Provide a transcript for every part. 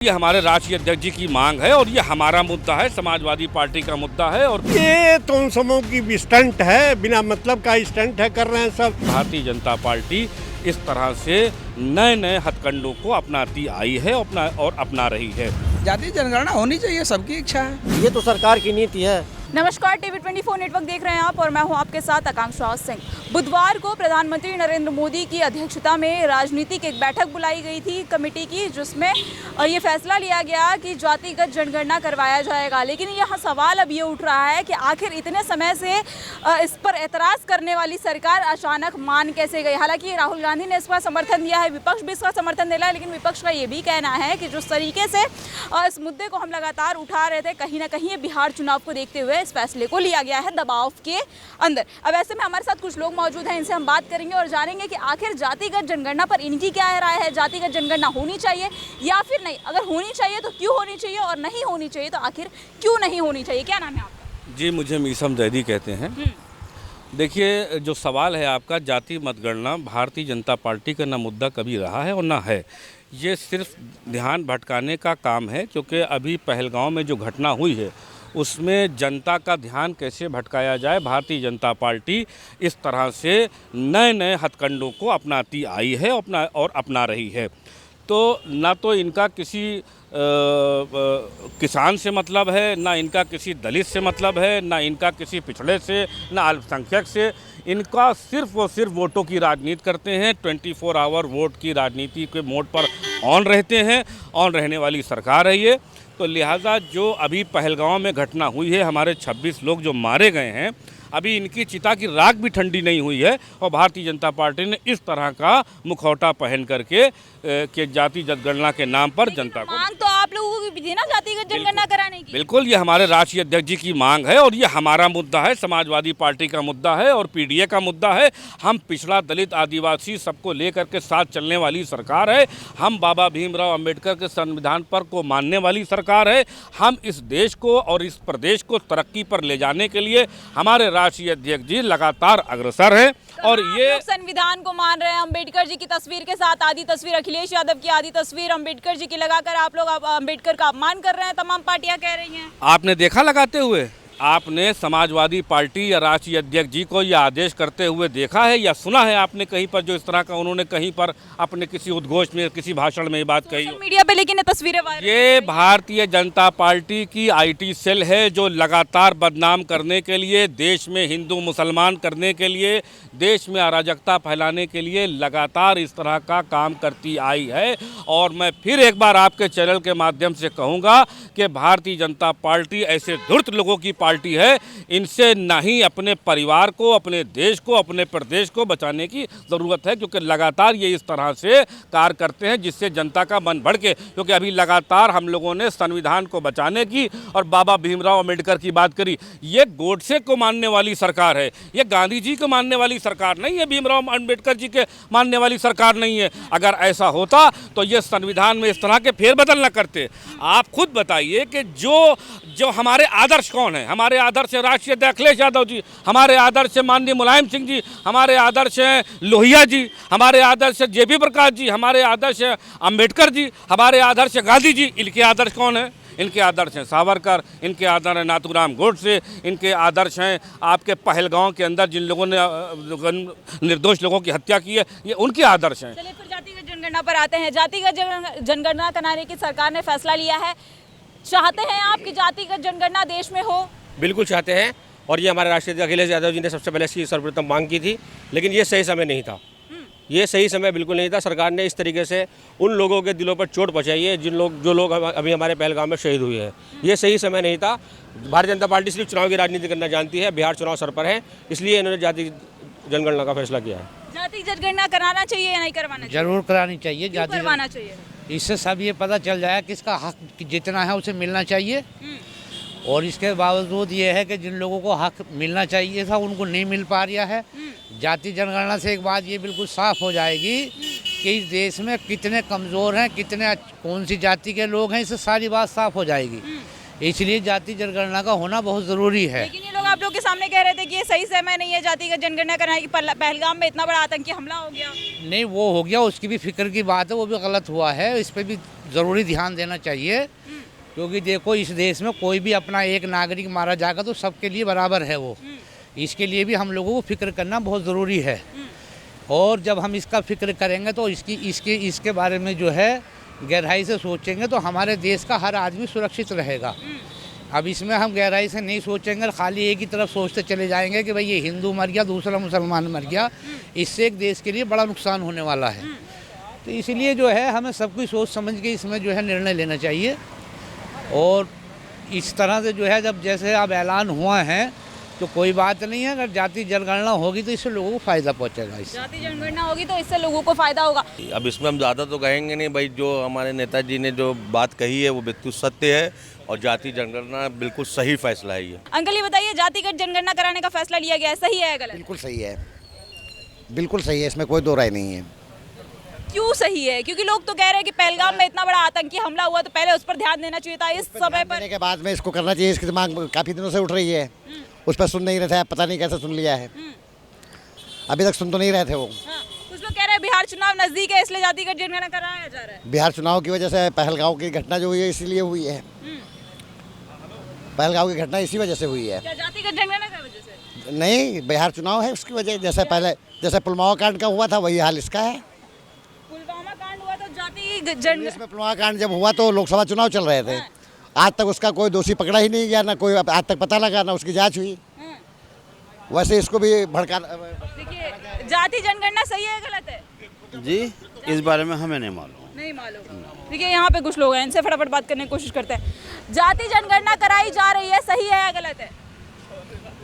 ये हमारे राष्ट्रीय अध्यक्ष जी की मांग है और ये हमारा मुद्दा है, समाजवादी पार्टी का मुद्दा है। और ये तो उन समूह की स्टंट है, बिना मतलब का स्टंट है, कर रहे हैं सब। भारतीय जनता पार्टी इस तरह से नए नए हथकंडों को अपनाती आई है और अपना रही है। जातीय जनगणना होनी चाहिए, सबकी इच्छा है। ये तो सरकार की नीति है। नमस्कार, टीवी 24 नेटवर्क देख रहे हैं आप और मैं हूं आपके साथ आकांक्षा सिंह। बुधवार को प्रधानमंत्री नरेंद्र मोदी की अध्यक्षता में राजनीतिक एक बैठक बुलाई गई थी कमेटी की, जिसमें ये फैसला लिया गया कि जातिगत जनगणना करवाया जाएगा। लेकिन यहाँ सवाल अब ये उठ रहा है कि आखिर इतने समय से इस पर एतराज़ करने वाली सरकार अचानक मान कैसे गई। हालांकि राहुल गांधी ने इसका समर्थन दिया है, विपक्ष भी इसका समर्थन दे रहा है, लेकिन विपक्ष का ये भी कहना है कि जिस तरीके से इस मुद्दे को हम लगातार उठा रहे थे, कहीं ना कहीं बिहार चुनाव को देखते हुए इस फैसले को लिया गया है दबाव के अंदर। अब ऐसे में हमारे साथ कुछ लोग मौजूद हैं, इनसे हम बात करेंगे और जानेंगे कि आखिर जातिगत जनगणना पर इनकी क्या राय है। जातिगत जनगणना होनी चाहिए या फिर नहीं? अगर होनी चाहिए तो क्यों होनी चाहिए, और नहीं होनी चाहिए तो आखिर क्यों नहीं होनी चाहिए? क्या नाम है आपका? जी, मुझे मीसम जैदी कहते हैं। देखिए, जो सवाल है आपका, जाति मतगणना भारतीय जनता पार्टी का ना मुद्दा कभी रहा है और ना है। ये सिर्फ ध्यान भटकाने का काम है, क्योंकि अभी पहलगांव में जो घटना हुई है उसमें जनता का ध्यान कैसे भटकाया जाए, भारतीय जनता पार्टी इस तरह से नए नए हथकंडों को अपनाती आई है और अपना रही है। तो ना तो इनका किसी किसान से मतलब है, ना इनका किसी दलित से मतलब है, ना इनका किसी पिछड़े से, ना अल्पसंख्यक से। इनका सिर्फ और सिर्फ वोटों की राजनीति करते हैं। 24 आवर वोट की राजनीति के मोड पर ऑन रहते हैं। ऑन रहने वाली सरकार है ये। तो लिहाजा जो अभी पहलगांव में घटना हुई है, हमारे 26 लोग जो मारे गए हैं, अभी इनकी चिता की राख भी ठंडी नहीं हुई है और भारतीय जनता पार्टी ने इस तरह का मुखौटा पहन करके कि जाति जनगणना के नाम पर जनता को मांग तो आप लोगों की थी ना जातिगत जनगणना कराने की। बिल्कुल, ये हमारे राष्ट्रीय अध्यक्ष जी की मांग है और ये हमारा मुद्दा है, समाजवादी पार्टी का मुद्दा है और पीडीए का मुद्दा है। हम पिछड़ा, दलित, आदिवासी सबको लेकर के साथ चलने वाली सरकार है। हम बाबा भीमराव अंबेडकर के संविधान पर को मानने वाली सरकार है। हम इस देश को और इस प्रदेश को तरक्की पर ले जाने के लिए हमारे राष्ट्रीय अध्यक्ष जी लगातार अग्रसर है। और ये संविधान को मान रहे हैं, अंबेडकर जी की तस्वीर के साथ आधी तस्वीर, अखिलेश यादव की आधी तस्वीर अंबेडकर जी की लगाकर आप लोग अंबेडकर का अपमान कर रहे हैं, तमाम पार्टियां कह रही हैं। आपने देखा लगाते हुए? आपने समाजवादी पार्टी या राष्ट्रीय अध्यक्ष जी को यह आदेश करते हुए देखा है या सुना है आपने कहीं पर जो इस तरह का उन्होंने कहीं पर अपने किसी उद्घोष में, किसी भाषण में ये बात कही हो? मीडिया पे लेकिन तस्वीरें वायरल। ये भारतीय जनता पार्टी की आईटी सेल है, जो लगातार बदनाम करने के लिए, देश में हिंदू मुसलमान करने के लिए, देश में अराजकता फैलाने के लिए लगातार इस तरह का काम करती आई है। और मैं फिर एक बार आपके चैनल के माध्यम से कहूँगा कि भारतीय जनता पार्टी ऐसे धूर्त लोगों की पार्टी है, इनसे ना ही अपने परिवार को, अपने देश को, अपने प्रदेश को बचाने की ज़रूरत है, क्योंकि लगातार ये इस तरह से कार्य करते हैं जिससे जनता का मन भड़के। क्योंकि अभी लगातार हम लोगों ने संविधान को बचाने की और बाबा भीमराव अंबेडकर की बात करी। ये गोडसे को मानने वाली सरकार है, ये गांधी जी को मानने वाली सरकार नहीं है, भीमराव अंबेडकर जी के मानने वाली सरकार नहीं है। अगर ऐसा होता तो ये संविधान में इस तरह के फेरबदल न करते। आप खुद बताइए कि जो हमारे आदर्श कौन है? हमारे आदर्श राष्ट्रीय अध्यक्ष अखिलेश यादव जी, हमारे आदर्श माननीय मुलायम सिंह जी, हमारे आदर्श हैं लोहिया जी, हमारे आदर्श जेपी प्रकाश जी, हमारे आदर्श अंबेडकर जी, हमारे आदर्श गांधी जी। इनके आदर्श कौन है? इनके आदर्श हैं सावरकर, इनके आदर्श हैं नाथूराम गोडसे, इनके आदर्श हैं आपके पहलगांव के अंदर जिन लोगों ने निर्दोष लोगों की हत्या की है, ये उनके आदर्श हैं। चलिए फिर जातिगत जनगणना पर आते हैं। जातिगत जनगणना कराने की सरकार ने फैसला लिया है। चाहते हैं आप कि जातिगत जनगणना देश में हो? बिल्कुल चाहते हैं, और ये हमारे राष्ट्रीय अध्यक्ष अखिलेश यादव जी ने सबसे पहले इसकी सर्वप्रथम मांग की थी, लेकिन ये सही समय नहीं था। ये सही समय बिल्कुल नहीं था। सरकार ने इस तरीके से उन लोगों के दिलों पर चोट पहुंचाई है जो लोग अभी हमारे पहलगाम में शहीद हुए हैं। ये सही समय नहीं था। भारतीय जनता पार्टी सिर्फ चुनाव की राजनीति करना जानती है, बिहार चुनाव सर पर है, इसलिए इन्होंने जाति जनगणना का फैसला किया है। जाति जनगणना कराना चाहिए या नहीं करवाना चाहिए? जरूर करानी चाहिए। जाति करवाना चाहिए, इससे सब ये पता चल जाए कि इसका हक जितना है उसे मिलना चाहिए। और इसके बावजूद ये है कि जिन लोगों को हक मिलना चाहिए था उनको नहीं मिल पा रहा है। जाति जनगणना से एक बात ये बिल्कुल साफ हो जाएगी कि इस देश में कितने कमज़ोर हैं, कितने कौन सी जाति के लोग हैं, इससे सारी बात साफ हो जाएगी। इसलिए जाति जनगणना का होना बहुत ज़रूरी है। लेकिन ये लोग आप लोग के सामने कह रहे थे कि ये सही समय नहीं है जातिगत जनगणना कराने की, पहलगाम में इतना बड़ा आतंकी हमला हो गया। नहीं, वो हो गया, उसकी भी फिक्र की बात है, वो भी गलत हुआ है, इस पर भी ज़रूरी ध्यान देना चाहिए। क्योंकि देखो, इस देश में कोई भी अपना एक नागरिक मारा जाएगा तो सबके लिए बराबर है वो। इसके लिए भी हम लोगों को फिक्र करना बहुत ज़रूरी है। और जब हम इसका फिक्र करेंगे तो इसके बारे में जो है गहराई से सोचेंगे तो हमारे देश का हर आदमी सुरक्षित रहेगा। अब इसमें हम गहराई से नहीं सोचेंगे, खाली एक ही तरफ सोचते चले जाएंगे कि भाई ये हिंदू मर गया, दूसरा मुसलमान मर गया, इससे एक देश के लिए बड़ा नुकसान होने वाला है। तो इसलिए जो है हमें सब कुछ सोच समझ के इसमें जो है निर्णय लेना चाहिए। और इस तरह से जो है जब जैसे अब ऐलान हुआ है तो कोई बात नहीं है, अगर जाति जनगणना होगी तो इससे लोगों को फ़ायदा पहुंचेगा। इससे जाति जनगणना होगी तो इससे लोगों को फायदा होगा। अब इसमें हम ज़्यादा तो कहेंगे नहीं भाई, जो हमारे नेताजी ने जो बात कही है वो बिल्कुल सत्य है और जाति जनगणना बिल्कुल सही फैसला है ये। अंकल, ये बताइए, जातिगत जनगणना कराने का फैसला लिया गया है, सही है या गलत? बिल्कुल सही है, बिल्कुल सही है, इसमें कोई दो राय नहीं है। क्यों सही है? क्योंकि लोग तो कह रहे हैं कि पहलगाम में इतना बड़ा आतंकी हमला हुआ तो पहले उस पर ध्यान देना चाहिए था, इस समय पर के बाद में इसको करना चाहिए। इसकी मांग काफ़ी दिनों से उठ रही है, उस पर सुन नहीं रहे थे, पता नहीं कैसे सुन लिया है, अभी तक सुन तो नहीं रहे थे वो। हाँ, कुछ लोग कह रहे हैं बिहार चुनाव नजदीक है इसलिए जातिगत जनगणना कराया जा रहा है। बिहार चुनाव की वजह से पहलगांव की घटना जो हुई है इसीलिए हुई है, पहलगांव की घटना इसी वजह से हुई है। क्या जातिगत जनगणना की वजह से? नहीं, बिहार चुनाव है उसकी वजह। जैसे पहले जैसे पुलवामा कांड का हुआ था वही हाल इसका है। पुलवामा कांड हुआ तो जाति जन इसमें पुलवामा कांड जब हुआ तो लोकसभा चुनाव चल रहे थे, आज तक उसका कोई दोषी पकड़ा ही नहीं गया, ना कोई आज तक पता लगा, ना उसकी जांच हुई। वैसे इसको भी भड़का। देखिए, जाति जनगणना सही है गलत है? जी, इस बारे में हमें नहीं मालूम। नहीं मालूम। देखिए, यहाँ पे कुछ लोग हैं, इनसे फटाफट बात करने की कोशिश करते हैं। जाति जनगणना कराई जा रही है, सही है या गलत है?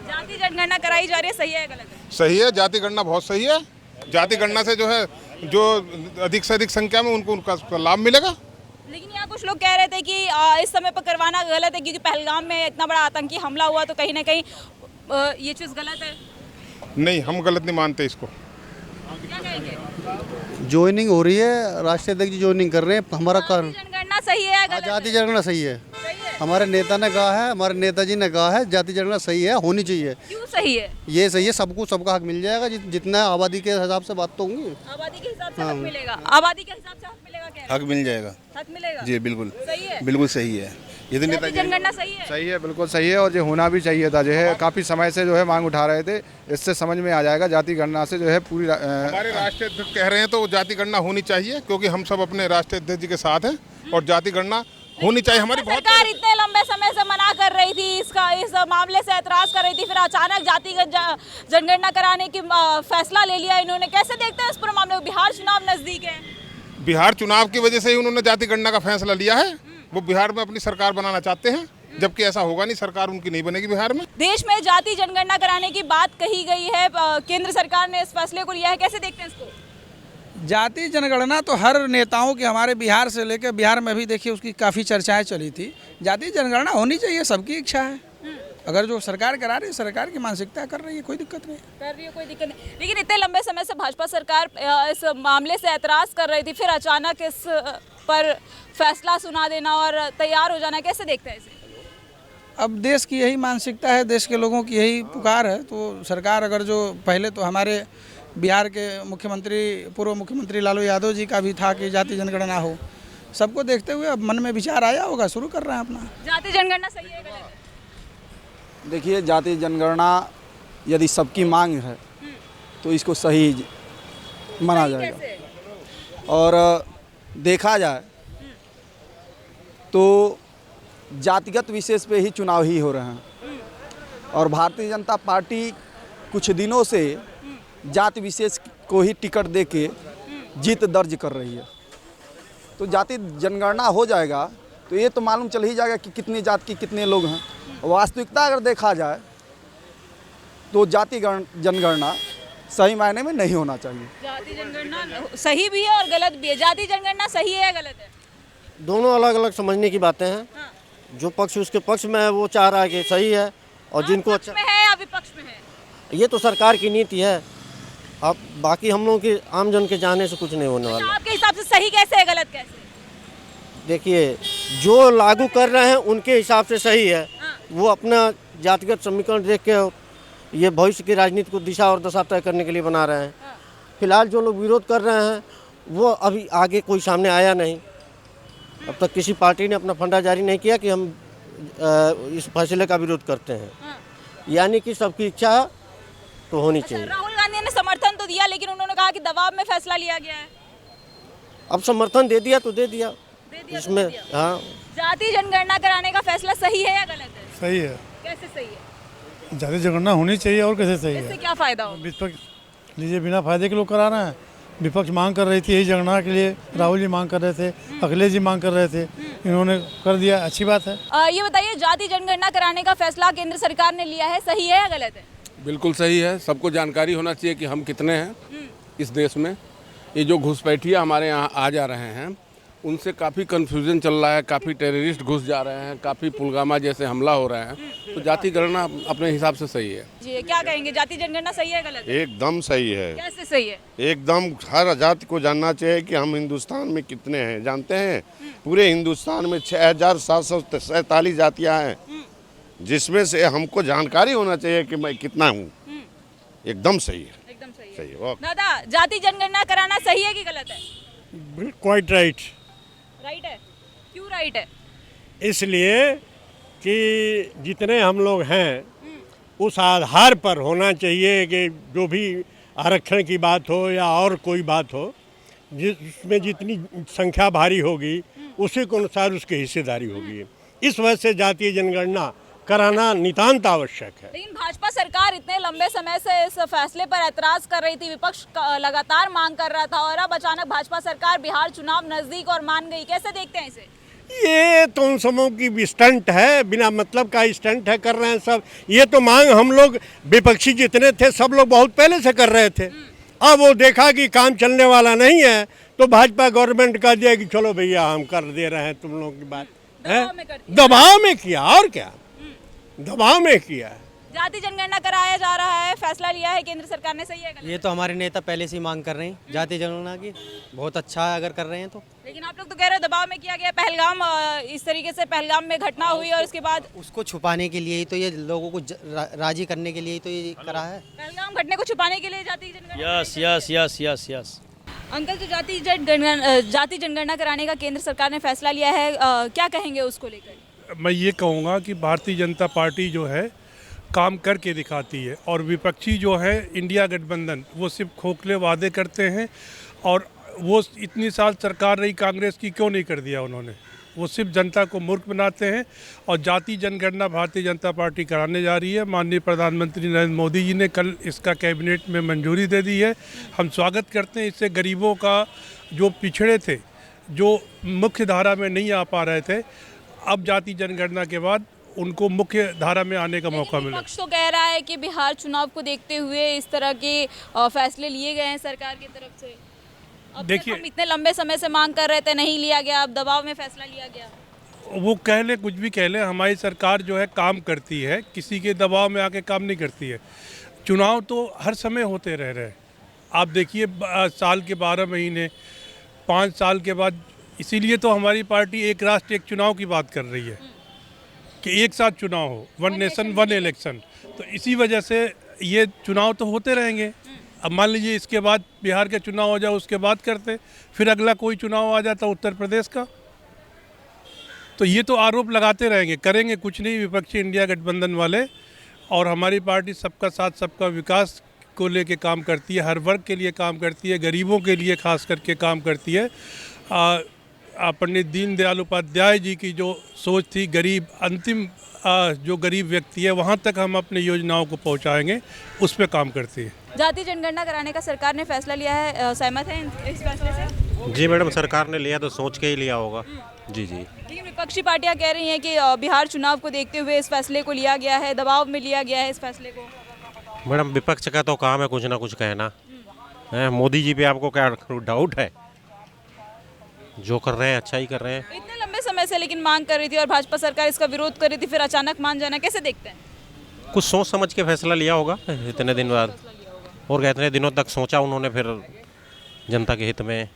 जाति जनगणना कराई जा रही है, सही है या गलत है? सही है, जाति गणना बहुत सही है। जाति गणना से जो है जो अधिक से अधिक संख्या में उनका लाभ मिलेगा। लेकिन यहाँ कुछ लोग कह रहे थे कि इस समय पर करवाना गलत है क्योंकि पहलगाम में इतना बड़ा आतंकी हमला हुआ तो कहीं ना कहीं ये चीज़ गलत है। नहीं, हम गलत नहीं मानते इसको। क्या कहेंगे? ज्वाइनिंग हो रही है, राष्ट्रीय अध्यक्ष जी कर रहे हैं, हमारा कारण जनगणना सही है या गलत है? जाति जनगणना सही है। सही है। हमारे नेता ने कहा है, हमारे नेताजी ने कहा है जाति जनगणना सही है, होनी चाहिए। क्यों सही है? ये सही है, सबको सबका हक मिल जाएगा, जितना आबादी के हिसाब से बात तो होंगी। आबादी के हिसाब से हक मिलेगा। आबादी के हिसाब से हक मिलेगा क्या? हक मिल जाएगा। हक मिलेगा जी बिल्कुल सही है, बिल्कुल सही है। ये तो जाति जनगणना सही है। सही है, बिल्कुल सही है और ये होना भी चाहिए था। जो है काफ़ी समय से जो है मांग उठा रहे थे, इससे समझ में आ जाएगा जाति गणना से जो है पूरी हमारे राष्ट्रीय अध्यक्ष कह रहे हैं तो जाति गणना होनी चाहिए, क्योंकि हम सब अपने राष्ट्रीय अध्यक्ष जी के साथ हैं और जाति गणना होनी चाहिए। हमारी बहुत सरकार इतने लंबे समय से मना कर रही थी, इस मामले से ऐतराज कर रही थी, फिर अचानक जातिगत जनगणना कराने की फैसला ले लिया इन्होंने। कैसे देखते हैं इस पूरे मामले को? बिहार चुनाव नजदीक है। बिहार चुनाव की वजह से ही उन्होंने जाति गणना का फैसला लिया है। वो बिहार में अपनी सरकार बनाना चाहते हैं, जबकि ऐसा होगा नहीं, सरकार उनकी नहीं बनेगी बिहार में। देश में जाति जनगणना कराने की बात कही गई है, केंद्र सरकार ने इस फैसले को लिया है, कैसे देखते हैं इसको? जाति जनगणना तो हर नेताओं की, हमारे बिहार से लेकर बिहार में भी देखिए उसकी काफ़ी चर्चाएं चली थी। जाति जनगणना होनी चाहिए, सबकी इच्छा है। अगर जो सरकार करा रही है, सरकार की मानसिकता कर रही है, कोई दिक्कत नहीं कर रही है, कोई दिक्कत नहीं। लेकिन इतने लंबे समय से भाजपा सरकार इस मामले से ऐतराज़ कर रही थी, फिर अचानक इस पर फैसला सुना देना और तैयार हो जाना, कैसे देखते हैं इसे? अब देश की यही मानसिकता है, देश के लोगों की यही पुकार है। तो सरकार अगर जो पहले तो हमारे बिहार के मुख्यमंत्री, पूर्व मुख्यमंत्री लालू यादव जी का भी था कि जाति जनगणना हो, सबको देखते हुए अब मन में विचार आया होगा, शुरू कर रहे हैं अपना। जाति जनगणना सही है गलत है? देखिए, जाति जनगणना यदि सबकी मांग है तो इसको सही माना जाएगा। और देखा जाए तो जातिगत विशेष पे ही चुनाव ही हो रहे हैं और भारतीय जनता पार्टी कुछ दिनों से जाति विशेष को ही टिकट देके जीत दर्ज कर रही है। तो जाति जनगणना हो जाएगा तो ये तो मालूम चल ही जाएगा कि कितनी जात की कितने लोग हैं। वास्तविकता अगर देखा जाए तो जाति जनगणना सही मायने में नहीं होना चाहिए। जाति जनगणना सही भी है और गलत भी है। जाति जनगणना सही है या गलत है? दोनों अलग अलग समझने की बातें हैं। हाँ। जो पक्ष उसके पक्ष में है वो चाह रहा है कि सही है, और जिनको पक्ष में है या विपक्ष में है, ये तो सरकार की नीति है। अब बाकी हम लोगों के आमजन के जाने से कुछ नहीं होने वाला। आपके हिसाब से सही कैसे है, गलत कैसे? देखिए, जो लागू कर रहे हैं उनके हिसाब से सही है। वो अपना जातिगत समीकरण देख के ये भविष्य की राजनीति को दिशा और दशा तय करने के लिए बना रहे हैं। फिलहाल जो लोग विरोध कर रहे हैं वो अभी आगे कोई सामने आया नहीं। अब तक किसी पार्टी ने अपना फंडा जारी नहीं किया कि हम इस फैसले का विरोध करते हैं। यानी कि सबकी इच्छा तो होनी चाहिए। राहुल गांधी ने समर्थन तो दिया, लेकिन उन्होंने कहा कि दबाव में फैसला लिया गया है। अब समर्थन दे दिया तो दे दिया, इसमें हाँ। जाति जनगणना कराने का फैसला सही है या गलत है? सही है। कैसे सही है? जाति जनगणना होनी चाहिए, और कैसे सही है? इससे क्या फायदा हो? विपक्ष लीजिए, बिना फायदे के लोग करा रहे हैं। विपक्ष मांग कर रही थी यही जनगणना के लिए, राहुल जी मांग कर रहे थे, अखिलेश जी मांग कर रहे थे, इन्होंने कर दिया, अच्छी बात है। ये बताइए, जाति जनगणना कराने का फैसला केंद्र सरकार ने लिया है, सही है या गलत है? बिल्कुल सही है। सबको जानकारी होना चाहिए कि हम कितने हैं इस देश में। ये जो घुसपैठिया हमारे यहाँ आ जा रहे हैं उनसे काफ़ी कन्फ्यूजन चल रहा है, काफ़ी टेररिस्ट घुस जा रहे हैं, काफ़ी पुलवामा जैसे हमला हो रहे हैं। तो जाति गणना अपने हिसाब से सही है। जी, क्या कहेंगे, जाति जनगणना सही है गलत है? एकदम सही है। कैसे सही है? एकदम हर जाति को जानना चाहिए कि हम हिंदुस्तान में कितने हैं। जानते हैं पूरे हिंदुस्तान में 6747 जातियाँ हैं, जिसमें से हमको जानकारी होना चाहिए कि मैं कितना हूँ। एकदम सही है। एकदम सही सही है। दादा, जाति जनगणना कराना सही है कि गलत है? Quite right. राइट है? क्यों राइट है? इसलिए कि जितने हम लोग हैं उस आधार पर होना चाहिए कि जो भी आरक्षण की बात हो या और कोई बात हो, जिसमें जितनी संख्या भारी होगी उसी के अनुसार उसकी हिस्सेदारी होगी। इस वजह से जातीय जनगणना कराना नितांत आवश्यक है। लेकिन भाजपा सरकार इतने लंबे समय से इस फैसले पर ऐतराज कर रही थी, विपक्ष लगातार मांग कर रहा था, और अब अचानक भाजपा सरकार बिहार चुनाव नजदीक और मान गई। कैसे देखते हैं इसे? ये तो उन समों की स्टंट है, बिना मतलब का स्टंट है, कर रहे हैं सब। ये तो मांग हम लोग विपक्षी जितने थे सब लोग बहुत पहले से कर रहे थे। अब वो देखा कि काम चलने वाला नहीं है तो भाजपा गवर्नमेंट का दिया कि चलो भैया हम कर दे रहे हैं तुम लोगों की बात है। दबाव में किया, और क्या दबाव में किया। जाति जनगणना कराया जा रहा है, फैसला लिया है केंद्र सरकार ने, सही है गलत? ये तो हमारे नेता पहले से ही मांग कर रहे हैं जाति जनगणना की, बहुत अच्छा है अगर कर रहे हैं तो। लेकिन आप लोग तो कह रहे हो दबाव में किया गया। पहलगाम, इस तरीके से पहलगाम में घटना हुई और उसके बाद उसको छुपाने के लिए ही तो ये लोगों को राजी करने के लिए ही तो ये करा है। पहलगाम घटने को छुपाने के लिए जाति जनगणना। Yes yes yes yes yes. Uncle, जो जाति जनगणना कराने का केंद्र सरकार ने फैसला लिया है, क्या कहेंगे उसको लेकर? मैं ये कहूँगा कि भारतीय जनता पार्टी जो है काम करके दिखाती है, और विपक्षी जो है इंडिया गठबंधन वो सिर्फ खोखले वादे करते हैं। और वो इतनी साल सरकार रही कांग्रेस की, क्यों नहीं कर दिया उन्होंने? वो सिर्फ जनता को मूर्ख बनाते हैं। और जाति जनगणना भारतीय जनता पार्टी कराने जा रही है। माननीय प्रधानमंत्री नरेंद्र मोदी जी ने कल इसका कैबिनेट में मंजूरी दे दी है। हम स्वागत करते हैं। इससे गरीबों का, जो पिछड़े थे, जो मुख्य धारा में नहीं आ पा रहे थे, अब जाति जनगणना के बाद उनको मुख्य धारा में आने का मौका मिला। विपक्ष तो कह रहा है कि बिहार चुनाव को देखते हुए इस तरह के फैसले लिए गए हैं सरकार की तरफ से। अब देखिए, हम इतने लंबे समय से मांग कर रहे थे, नहीं लिया गया, अब दबाव में फैसला लिया गया। वो कह ले, कुछ भी कह ले, हमारी सरकार जो है काम करती है, किसी के दबाव में आके काम नहीं करती है। चुनाव तो हर समय होते रह रहे हैं। आप देखिए, साल के 12 महीने, 5 साल के बाद, इसीलिए तो हमारी पार्टी एक राष्ट्र एक चुनाव की बात कर रही है कि एक साथ चुनाव हो, वन नेशन वन इलेक्शन। तो इसी वजह से ये चुनाव तो होते रहेंगे। अब मान लीजिए इसके बाद बिहार के चुनाव हो जाए, उसके बाद करते, फिर अगला कोई चुनाव आ जाता उत्तर प्रदेश का, तो ये तो आरोप लगाते रहेंगे, करेंगे कुछ नहीं विपक्षी इंडिया गठबंधन वाले। और हमारी पार्टी सबका साथ सबका विकास को लेके काम करती है, हर वर्ग के लिए काम करती है, गरीबों के लिए खास करके काम करती है। पंडित दीनदयाल उपाध्याय जी की जो सोच थी, गरीब अंतिम जो गरीब व्यक्ति है वहाँ तक हम अपनी योजनाओं को पहुँचाएंगे, उस पर काम करती है। जाति जनगणना कराने का सरकार ने फैसला लिया है, सहमत है इस फैसले से? जी मैडम, सरकार ने लिया तो सोच के ही लिया होगा। जी जी। लेकिन विपक्षी पार्टियां कह रही हैं कि बिहार चुनाव को देखते हुए इस फैसले को लिया गया है, दबाव में लिया गया है इस फैसले को। मैडम, विपक्ष का तो काम है कुछ ना कुछ कहना है। मोदी जी पे आपको क्या डाउट है? जो कर रहे हैं अच्छा ही कर रहे हैं। इतने लंबे समय से लेकिन मांग कर रही थी और भाजपा सरकार इसका विरोध कर रही थी, फिर अचानक मान जाना, कैसे देखते हैं? कुछ सोच समझ के फैसला लिया होगा इतने दिन बाद, और इतने दिनों तक सोचा उन्होंने, फिर जनता के हित में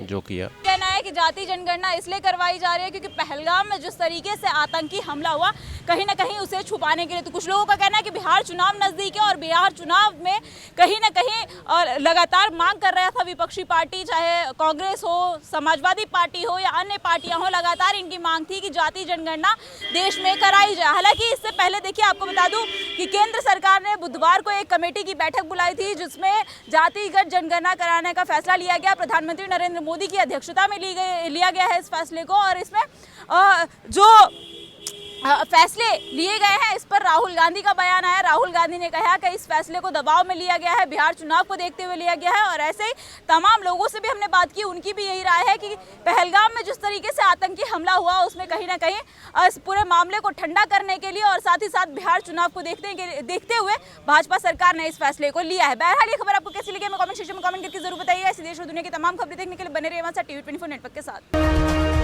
जो किया। कहना है कि जाति जनगणना इसलिए करवाई जा रही है क्योंकि पहलगाम में जिस तरीके से आतंकी हमला हुआ, कहीं ना कहीं उसे छुपाने के लिए। तो कुछ लोगों का कहना है कि बिहार चुनाव नज़दीक है और बिहार चुनाव में कहीं ना कहीं लगातार मांग कर रहा था विपक्षी पार्टी, चाहे कांग्रेस हो, समाजवादी पार्टी हो या अन्य पार्टियां हो, लगातार इनकी मांग थी कि जाति जनगणना देश में कराई जाए। हालांकि इससे पहले देखिए आपको बता दूं कि केंद्र सरकार ने बुधवार को एक कमेटी की बैठक बुलाई थी जिसमें जातिगत जनगणना कराने का फैसला लिया गया। प्रधानमंत्री नरेंद्र मोदी की अध्यक्षता में लिया गया है इस फैसले को, और इसमें जो फैसले लिए गए हैं इस पर राहुल गांधी का बयान आया। राहुल गांधी ने कहा कि इस फैसले को दबाव में लिया गया है, बिहार चुनाव को देखते हुए लिया गया है। और ऐसे ही तमाम लोगों से भी हमने बात की, उनकी भी यही राय है कि पहलगाम में जिस तरीके से आतंकी हमला हुआ उसमें कहीं ना कहीं इस पूरे मामले को ठंडा करने के लिए और साथ ही साथ बिहार चुनाव को देखते हुए भाजपा सरकार ने इस फैसले को लिया है। बहरहाल ये खबर आपको कैसी लगी हमें कमेंट सेक्शन में कमेंट करके जरूर बताइए। ऐसी देश और दुनिया की तमाम खबरें देखने के लिए बने रहिए हमारे साथ TV24 नेटवर्क के साथ।